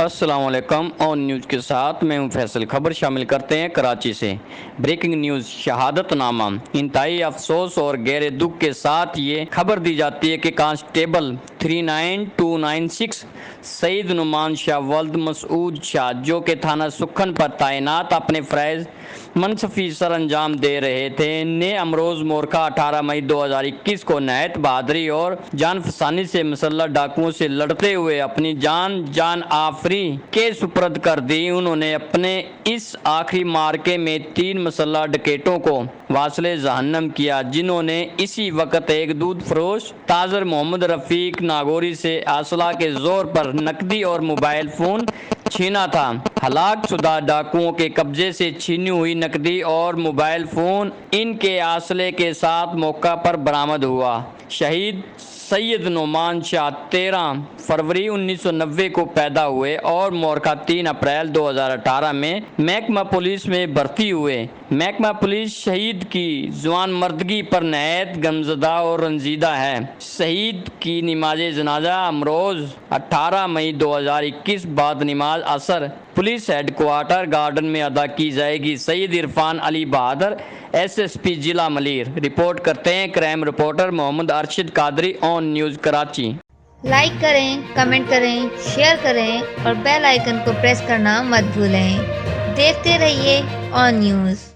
السلام علیکم، آن نیوز کے ساتھ میں ہوں فیصل۔ خبر شامل کرتے ہیں کراچی سے۔ بریکنگ نیوز، شہادت نامہ۔ انتہائی افسوس اور گہرے دکھ کے ساتھ یہ خبر دی جاتی ہے کہ کانسٹیبل 39296 سعید نعمان شاہ ولد مسعود شاہ، جو کہ تھانہ سکھن پر تعینات اپنے فرائض منصفی سر انجام دے رہے تھے، نے امروز مورخہ 18 مئی 2021 کو نہایت بہادری اور جان فسانی سے مسلح ڈاکوؤں سے لڑتے ہوئے اپنی جان آفری کے سپرد کر دی۔ انہوں نے اپنے اس آخری معرکے میں 3 مسلح ڈکیٹوں کو واصل جہنم کیا، جنہوں نے اسی وقت ایک دودھ فروش تاجر محمد رفیق ناگوری سے اسلحہ کے زور پر نقدی اور موبائل فون چھینا تھا۔ ہلاک شدہ ڈاکوؤں کے قبضے سے چھینی ہوئی نقدی اور موبائل فون ان کے اسلحے کے ساتھ موقع پر برآمد ہوا۔ شہید سید نعمان شاہ 13 فروری 1990 کو پیدا ہوئے اور مورخہ 3 اپریل 2018 میں محکمہ پولیس میں بھرتی ہوئے۔ محکمہ پولیس شہید کی جوان مردگی پر نہایت غمزدہ اور رنجیدہ ہے۔ شہید کی نماز جنازہ امروز 18 مئی 2021 بعد نماز عصر پولیس ہیڈ کوارٹر گارڈن میں ادا کی جائے گی۔ سید عرفان علی بہادر، SSP ضلع ملیر۔ رپورٹ کرتے ہیں کرائم رپورٹر محمد ارشد قادری، آن نیوز کراچی۔ لائک کریں، کمنٹ کریں، شیئر کریں اور بیل آئیکن کو پریس کرنا مت بھولیں۔ دیکھتے رہیے آن نیوز۔